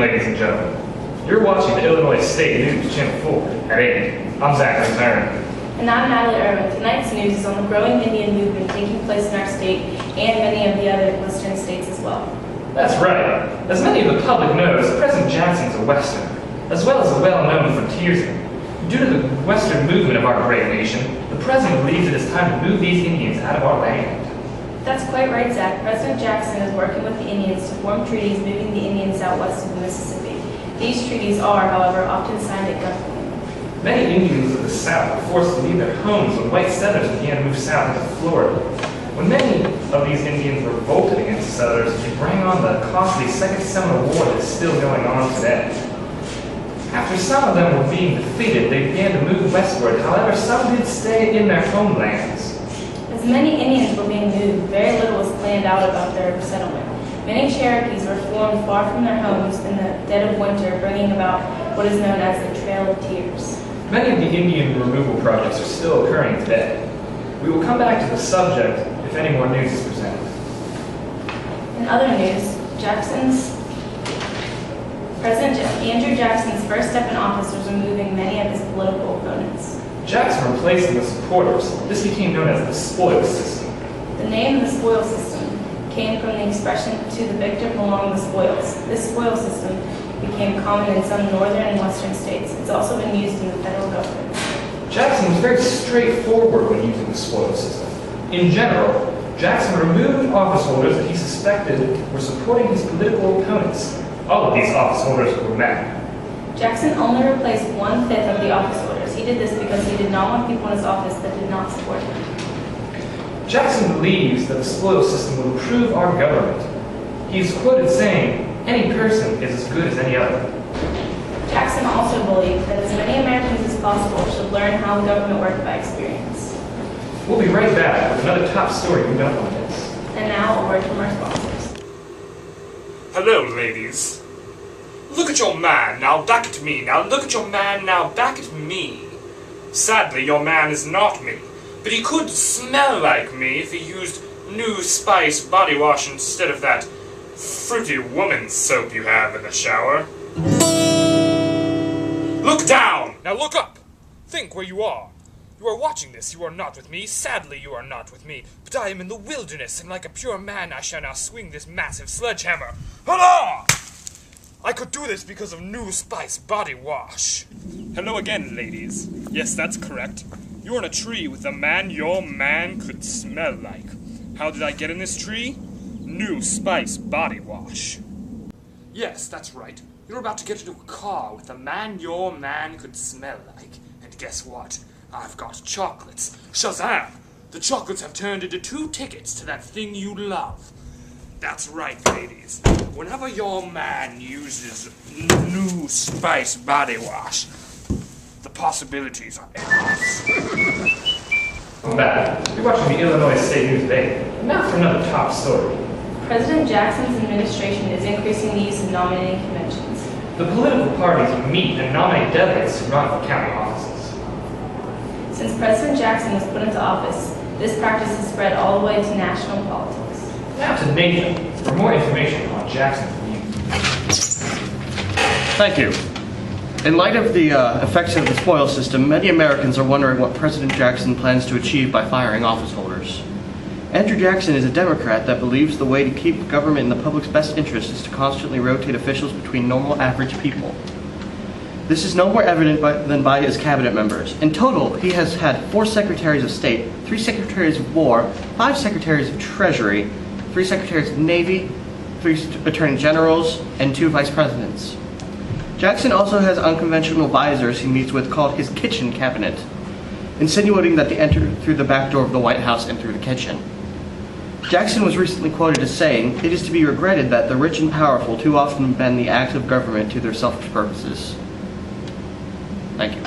ladies and gentlemen. You're watching the Illinois State News, Channel 4, at 8. I'm Zachary Turner. And I'm Natalie Irwin. Tonight's news is on the growing Indian movement taking place in our state and many of the other western states as well. That's right. As many of the public knows, President Jackson's a Westerner, as well as a well-known frontiersman. Due to the Western movement of our great nation, the President believes it is time to move these Indians out of our land. That's quite right, Zach. President Jackson is working with the Indians to form treaties moving the Indians out west of the Mississippi. These treaties are, however, often signed at gunpoint. Many Indians of the South were forced to leave their homes when white settlers began to move south into Florida. When many of these Indians revolted against the settlers, it brought on the costly Second Seminole War that is still going on today. After some of them were being defeated, they began to move westward. However, some did stay in their homelands. As many Indians were being moved, very little was planned out about their settlement. Many Cherokees were formed far from their homes in the dead of winter, bringing about what is known as the Trail of Tears. Many of the Indian removal projects are still occurring today. We will come back to the subject if any more news is presented. In other news, President Andrew Jackson's first step in office was removing many of his political opponents. Jackson replaced them with supporters. This became known as the spoil system. The name of the spoil system came from the expression "to the victor belong the spoils." This spoil system became common in some northern and western states. It's also been used in the federal government. Jackson was very straightforward when using the spoil system. In general, Jackson removed office holders that he suspected were supporting his political opponents. All of these office holders were men. Jackson only replaced 1/5 of the office holders. He did this because he did not want people in his office that did not support him. Jackson believes that the spoil system will improve our government. He is quoted saying, "Any person is as good as any other." Jackson also believed that as many Americans as possible should learn how the government worked by experience. We'll be right back with another top story you don't want to miss. And now a word from our sponsors. Hello, ladies. Look at your man, now back at me. Now look at your man, now back at me. Sadly, your man is not me, but he could smell like me if he used New Spice body wash instead of that fruity woman soap you have in the shower. Look down! Now look up! Think where you are. You are watching this, you are not with me. Sadly, you are not with me. But I am in the wilderness, and like a pure man, I shall now swing this massive sledgehammer. Hurrah! I could do this because of New Spice body wash. Hello again, ladies. Yes, that's correct. You're in a tree with the man your man could smell like. How did I get in this tree? New Spice body wash. Yes, that's right. You're about to get into a car with the man your man could smell like. And guess what? I've got chocolates. Shazam! The chocolates have turned into 2 tickets to that thing you love. That's right, ladies. Whenever your man uses New Spice body wash, the possibilities are endless. Welcome back. You're watching the Illinois State News today. Now for another top story. President Jackson's administration is increasing the use of nominating conventions. The political parties meet and nominate delegates to run for county offices. Since President Jackson was put into office, this practice has spread all the way to national politics. Now to Nathan for more information on Jackson's views. Thank you. In light of the effects of the spoil system, many Americans are wondering what President Jackson plans to achieve by firing office holders. Andrew Jackson is a Democrat that believes the way to keep government in the public's best interest is to constantly rotate officials between normal, average people. This is no more evident than by his cabinet members. In total, he has had 4 secretaries of state, 3 secretaries of war, 5 secretaries of treasury, 3 secretaries of navy, 3 attorney generals, and 2 vice presidents. Jackson also has unconventional advisors he meets with called his kitchen cabinet, insinuating that they enter through the back door of the White House and through the kitchen. Jackson was recently quoted as saying, "It is to be regretted that the rich and powerful too often bend the acts of government to their selfish purposes." Thank you.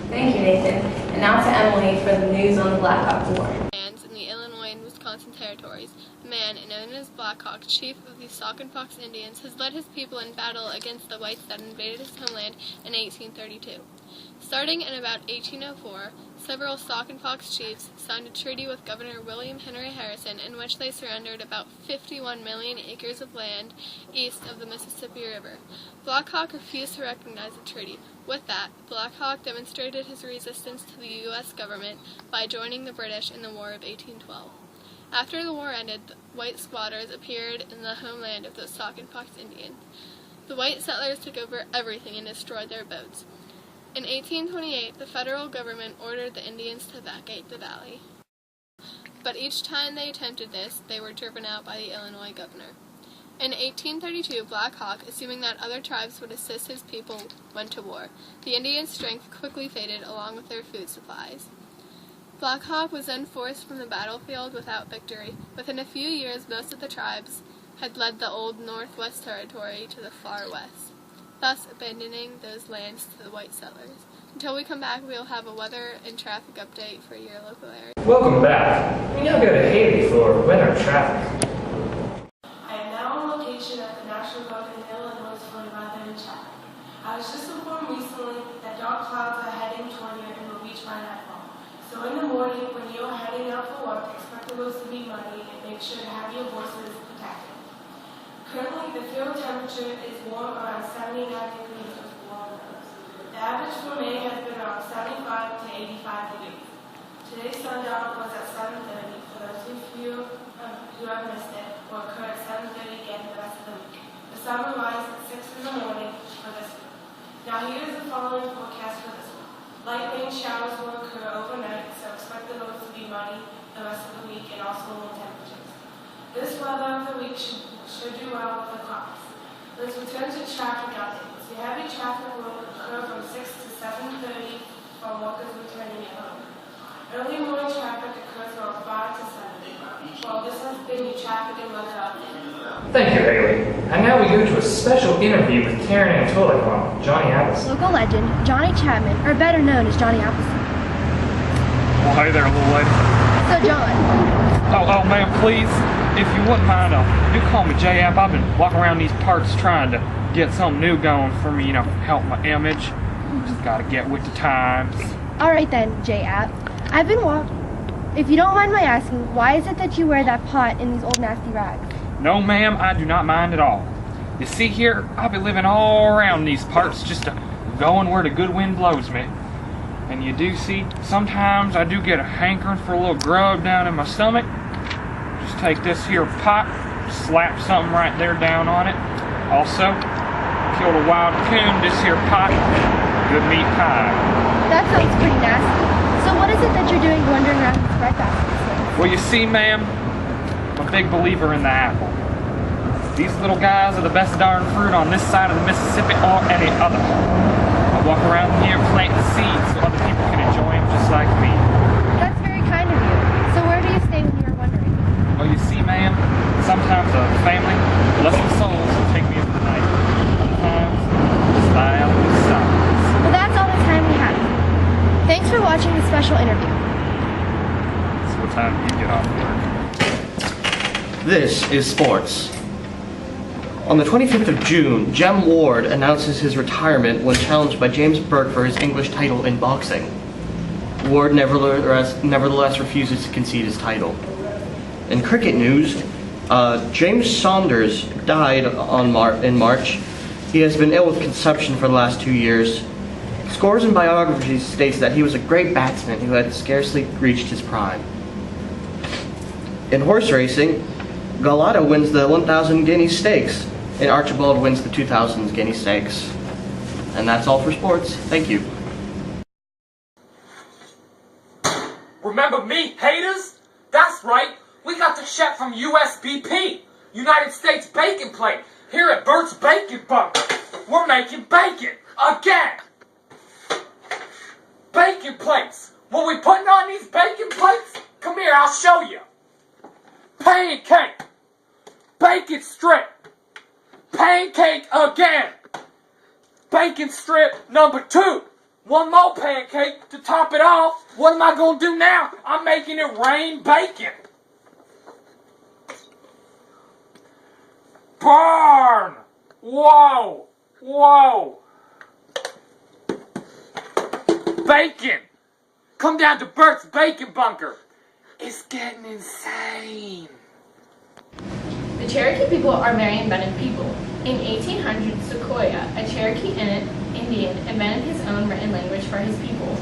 Thank you, Nathan. And now to Emily for the news on the Black Hawk War. In the Illinois and Wisconsin Wisconsin territories, a man known as Black Hawk, chief of the Sauk and Fox Indians, has led his people in battle against the whites that invaded his homeland in 1832. Starting in about 1804, several Sauk and Fox chiefs signed a treaty with Governor William Henry Harrison in which they surrendered about 51 million acres of land east of the Mississippi River. Black Hawk refused to recognize the treaty. With that, Black Hawk demonstrated his resistance to the U.S. government by joining the British in the War of 1812. After the war ended, the white squatters appeared in the homeland of the Sauk and Fox Indians. The white settlers took over everything and destroyed their boats. In 1828, the federal government ordered the Indians to vacate the valley. But each time they attempted this, they were driven out by the Illinois governor. In 1832, Black Hawk, assuming that other tribes would assist his people, went to war. The Indians' strength quickly faded along with their food supplies. Black Hawk was then forced from the battlefield without victory. Within a few years, most of the tribes had led the old Northwest Territory to the far west, thus abandoning those lands to the white settlers. Until we come back, we'll have a weather and traffic update for your local area. Welcome back. We now go to Haley for weather and traffic. I am now on location at the National Guard in Illinois for weather and traffic. I was just informed recently that dark clouds are heading toward you and will reach by nightfall. So in the morning, when you are heading out for work, expect the roads to be muddy and make sure to have your horses protected. Currently, the field temperature is warm around 79 degrees with warm winds. The average for May has been around 75 to 85 degrees. Today's sundown was at 7:30. For those of you who have missed it, will occur at 7:30 again the rest of the week. The sun will rise at 6 in the morning for this week. Now here is the following forecast for this week. Light rain showers will occur overnight, so expect the roads to be muddy the rest of the week and also low temperatures. This weather of the week should do well with the crops. Let's return to traffic updates. The heavy traffic will occur from 6 to 7:30 for workers returning at home. Early morning traffic occurs from 5 to 7. Well, this has been your traffic and weather update. Thank you, Haley. And now we go to a special interview with Karen Antolik on Johnny Appleseed. Local legend, Johnny Chapman, or better known as Johnny Appleseed. Well, hey there, little lady. So, John. Oh, ma'am, please, if you wouldn't mind, do call me J-App. I've been walking around these parts trying to get something new going for me, help my image. Just gotta get with the times. Alright then, J-App. I've been If you don't mind my asking, why is it that you wear that pot in these old nasty rags? No, ma'am, I do not mind at all. You see here, I've been living all around these parts, just going where the good wind blows me. And you do see, sometimes I do get a hankering for a little grub down in my stomach. Just take this here pot, slap something right there down on it. Also, killed a wild coon, this here pot, good meat pie. That sounds pretty nasty. So what is it that you're doing wandering around these bread baskets? Well, you see, ma'am, I'm a big believer in the apple. These little guys are the best darn fruit on this side of the Mississippi or any other. I walk around here planting seeds so other people can enjoy them just like me. That's very kind of you. So where do you stay when you're wandering? Well, you see, ma'am, sometimes a family, blessed souls, will take me for the night. Other times, just lie out in the sun. Well, that's all the time we have. Thanks for watching the special interview. So what time do you get off work? This is sports. On the 25th of June, Jem Ward announces his retirement when challenged by James Burke for his English title in boxing. Ward nevertheless refuses to concede his title. In cricket news, James Saunders died in March. He has been ill with consumption for the last 2 years. Scores and biographies states that he was a great batsman who had scarcely reached his prime. In horse racing, Galata wins the 1,000 Guinea Stakes, and Archibald wins the 2,000 Guinea Stakes. And that's all for sports. Thank you. Remember me, haters? That's right, we got the chef from USBP, United States Bacon Plate, here at Bert's Bacon Bunker. We're making bacon, again! Bacon plates! What we putting on these bacon plates? Come here, I'll show you. Pancake! Bacon strip! Pancake again! Bacon strip number 2! One more pancake to top it off. What am I going to do now? I'm making it rain bacon. Burn! Whoa! Whoa! Bacon! Come down to Bert's Bacon Bunker. It's getting insane. The Cherokee people are very inventive people. In 1800, Sequoyah, a Cherokee Indian, invented his own written language for his people.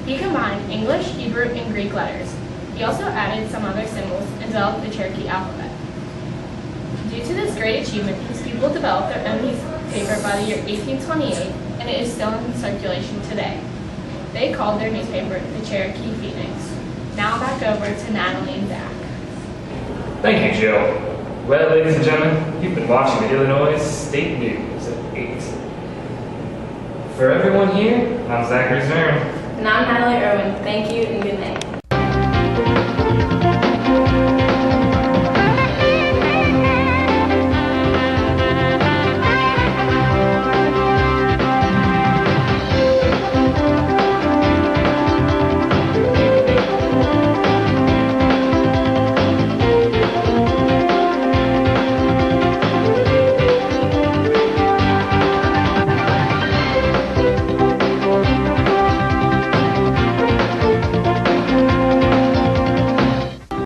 He combined English, Hebrew, and Greek letters. He also added some other symbols and developed the Cherokee alphabet. Due to this great achievement, his people developed their own newspaper by the year 1828, and it is still in circulation today. They called their newspaper the Cherokee Phoenix. Now back over to Natalie and Zach. Thank you, Jill. Well, ladies and gentlemen, you've been watching the Illinois State News at 8. For everyone here, I'm Zachary Zern. And I'm Natalie Irwin. Thank you and good night.